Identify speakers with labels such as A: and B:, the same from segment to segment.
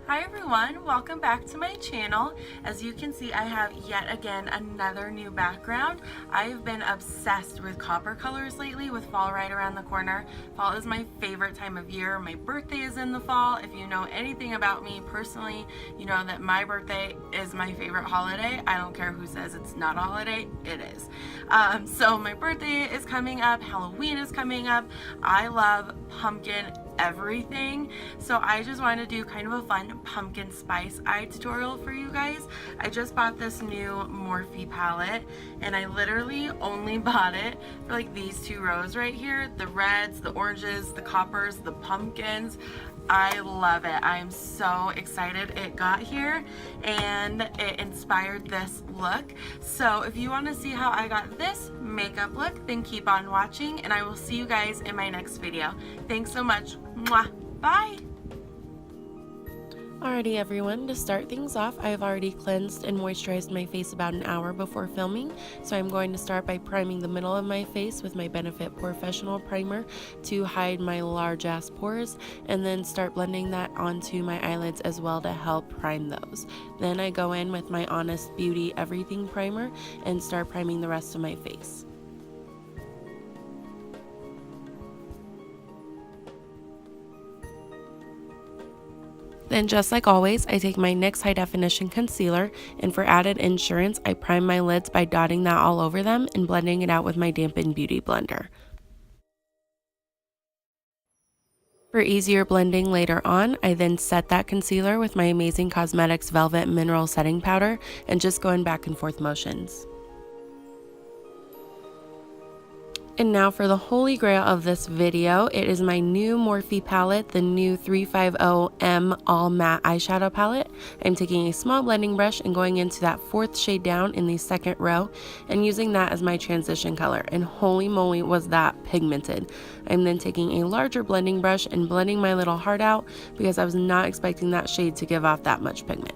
A: Hi everyone, welcome back to my channel. As you can see, I have yet again another new background. I've been obsessed with copper colors lately with fall right around the corner. Fall is my favorite time of year. My birthday is in the fall. If you know anything about me personally, you know that my birthday is my favorite holiday. I don't care who says it's not a holiday, it is. So my birthday is coming up, Halloween is coming up. I love pumpkin everything, so I just wanted to do kind of a fun pumpkin spice eye tutorial for you guys. I just bought this new Morphe palette and I literally only bought it for like these two rows right here, the reds, the oranges, the coppers, the pumpkins. I love it. I am so excited it got here and it inspired this look. So if you want to see how I got this makeup look, then keep on watching and I will see you guys in my next video. Thanks so much. Mwah. Bye.
B: Alrighty everyone, to start things off, I have already cleansed and moisturized my face about an hour before filming, so I'm going to start by priming the middle of my face with my Benefit Porefessional primer to hide my large ass pores, and then start blending that onto my eyelids as well to help prime those. Then I go in with my Honest Beauty Everything primer and start priming the rest of my face. Then just like always, I take my NYX High Definition Concealer, and for added insurance, I prime my lids by dotting that all over them and blending it out with my Dampen Beauty Blender. For easier blending later on, I then set that concealer with my Amazing Cosmetics Velvet Mineral Setting Powder and just go in back and forth motions. And now for the holy grail of this video, it is my new Morphe palette, the new 350M All Matte Eyeshadow Palette. I'm taking a small blending brush and going into that fourth shade down in the second row and using that as my transition color. And holy moly, was that pigmented. I'm then taking a larger blending brush and blending my little heart out because I was not expecting that shade to give off that much pigment.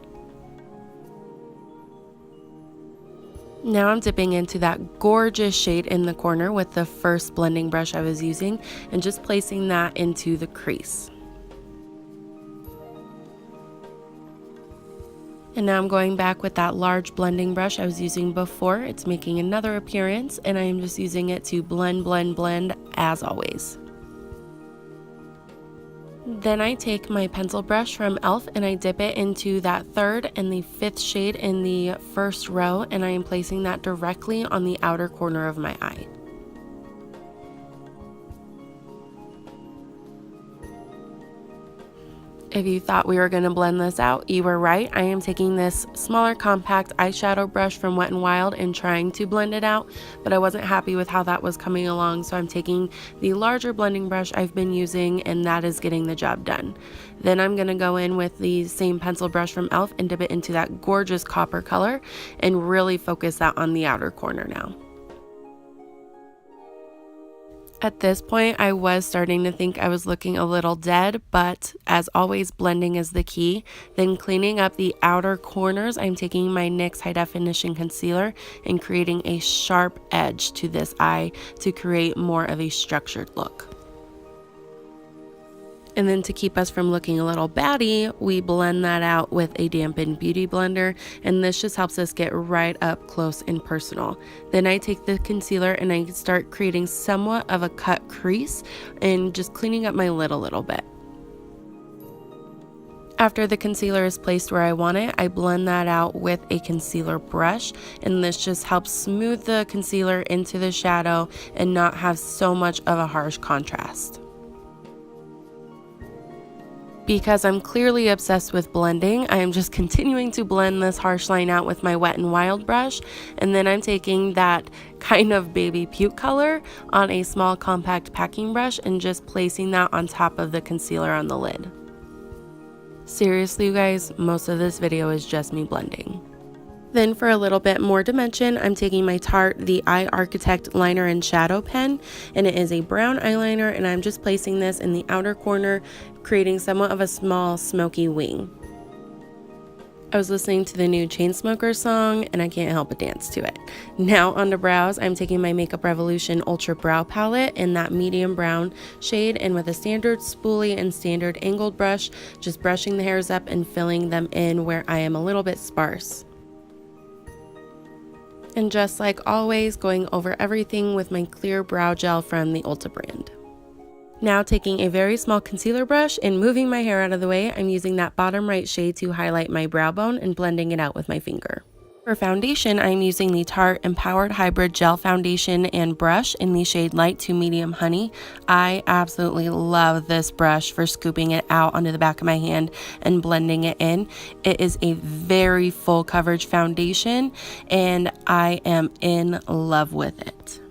B: Now I'm dipping into that gorgeous shade in the corner with the first blending brush I was using and just placing that into the crease. And now I'm going back with that large blending brush I was using before. It's making another appearance and I am just using it to blend as always. Then I take my pencil brush from e.l.f. and I dip it into that third and the fifth shade in the first row, and I am placing that directly on the outer corner of my eye. If you thought we were going to blend this out, you were right. I am taking this smaller compact eyeshadow brush from Wet n Wild and trying to blend it out, but I wasn't happy with how that was coming along, so I'm taking the larger blending brush I've been using and that is getting the job done. Then I'm going to go in with the same pencil brush from e.l.f. and dip it into that gorgeous copper color and really focus that on the outer corner now. At this point, I was starting to think I was looking a little dead, but as always, blending is the key. Then cleaning up the outer corners, I'm taking my NYX High Definition Concealer and creating a sharp edge to this eye to create more of a structured look. And then to keep us from looking a little batty, we blend that out with a Dampen Beauty Blender, and this just helps us get right up close and personal. Then I take the concealer and I start creating somewhat of a cut crease and just cleaning up my lid a little bit. After the concealer is placed where I want it, I blend that out with a concealer brush, and this just helps smooth the concealer into the shadow and not have so much of a harsh contrast. Because I'm clearly obsessed with blending, I am just continuing to blend this harsh line out with my Wet n Wild brush, and then I'm taking that kind of baby puke color on a small compact packing brush and just placing that on top of the concealer on the lid. Seriously, you guys, most of this video is just me blending. Then for a little bit more dimension, I'm taking my Tarte The Eye Architect Liner and Shadow Pen, and it is a brown eyeliner, and I'm just placing this in the outer corner, creating somewhat of a small smoky wing. I was listening to the new Chainsmokers song and I can't help but dance to it. Now on to brows, I'm taking my Makeup Revolution Ultra Brow Palette in that medium brown shade, and with a standard spoolie and standard angled brush, just brushing the hairs up and filling them in where I am a little bit sparse. And just like always, going over everything with my clear brow gel from the Ulta brand. Now taking a very small concealer brush and moving my hair out of the way, I'm using that bottom right shade to highlight my brow bone and blending it out with my finger. For foundation, I'm using the Tarte Empowered Hybrid Gel Foundation and brush in the shade Light to Medium Honey. I absolutely love this brush for scooping it out onto the back of my hand and blending it in. It is a very full coverage foundation and I am in love with it.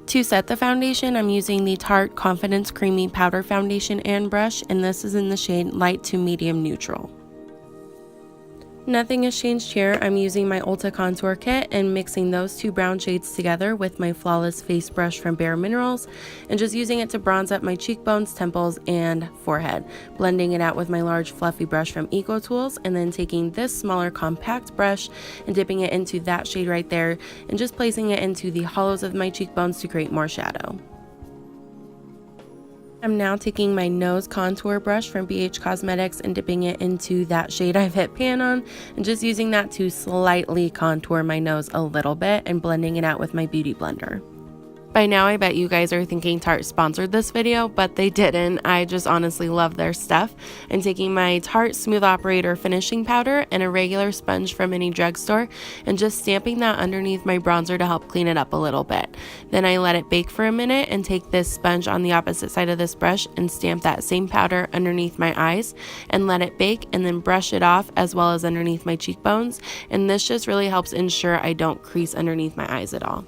B: To set the foundation, I'm using the Tarte Confidence Creamy Powder Foundation and brush, and this is in the shade Light to Medium Neutral. Nothing has changed here. I'm using my Ulta Contour Kit and mixing those two brown shades together with my Flawless Face Brush from Bare Minerals and just using it to bronze up my cheekbones, temples, and forehead. Blending it out with my large fluffy brush from Eco Tools, and then taking this smaller compact brush and dipping it into that shade right there and just placing it into the hollows of my cheekbones to create more shadow. I'm now taking my nose contour brush from BH Cosmetics and dipping it into that shade I've hit pan on and just using that to slightly contour my nose a little bit and blending it out with my beauty blender. By now, I bet you guys are thinking Tarte sponsored this video, but they didn't. I just honestly love their stuff. I'm taking my Tarte Smooth Operator finishing powder and a regular sponge from any drugstore and just stamping that underneath my bronzer to help clean it up a little bit. Then I let it bake for a minute and take this sponge on the opposite side of this brush and stamp that same powder underneath my eyes and let it bake, and then brush it off as well as underneath my cheekbones. And this just really helps ensure I don't crease underneath my eyes at all.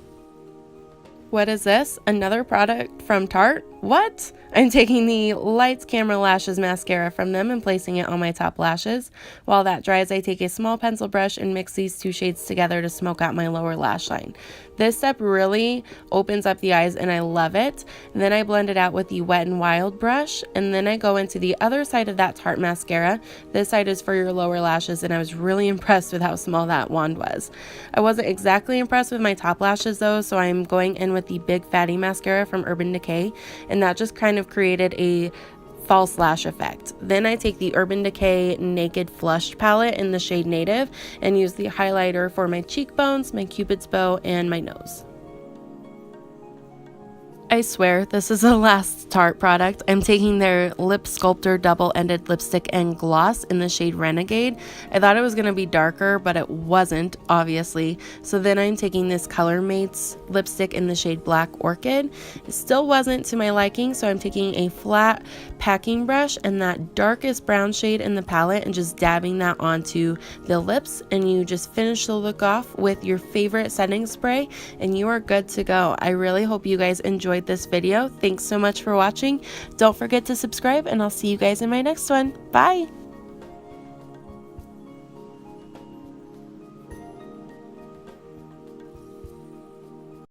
B: What is this? Another product from Tarte? What? I'm taking the Lights Camera Lashes mascara from them and placing it on my top lashes. While that dries, I take a small pencil brush and mix these two shades together to smoke out my lower lash line. This step really opens up the eyes and I love it. And then I blend it out with the Wet n Wild brush, and then I go into the other side of that Tarte mascara. This side is for your lower lashes, and I was really impressed with how small that wand was. I wasn't exactly impressed with my top lashes though, so I'm going in with the Big Fatty mascara from Urban Decay, and that just kind of created a false lash effect. Then I take the Urban Decay Naked Flushed palette in the shade Native and use the highlighter for my cheekbones, my cupid's bow, and my nose. I swear this is the last Tarte product. I'm taking their Lip Sculptor double-ended lipstick and gloss in the shade Renegade. I thought it was going to be darker, but it wasn't, obviously. So then I'm taking this Color Mates lipstick in the shade Black Orchid. It still wasn't to my liking, so I'm taking a flat packing brush and that darkest brown shade in the palette and just dabbing that onto the lips, and you just finish the look off with your favorite setting spray and you are good to go. I really hope you guys enjoyed this video. Thanks so much for watching. Don't forget to subscribe, and I'll see you guys in my next one. Bye!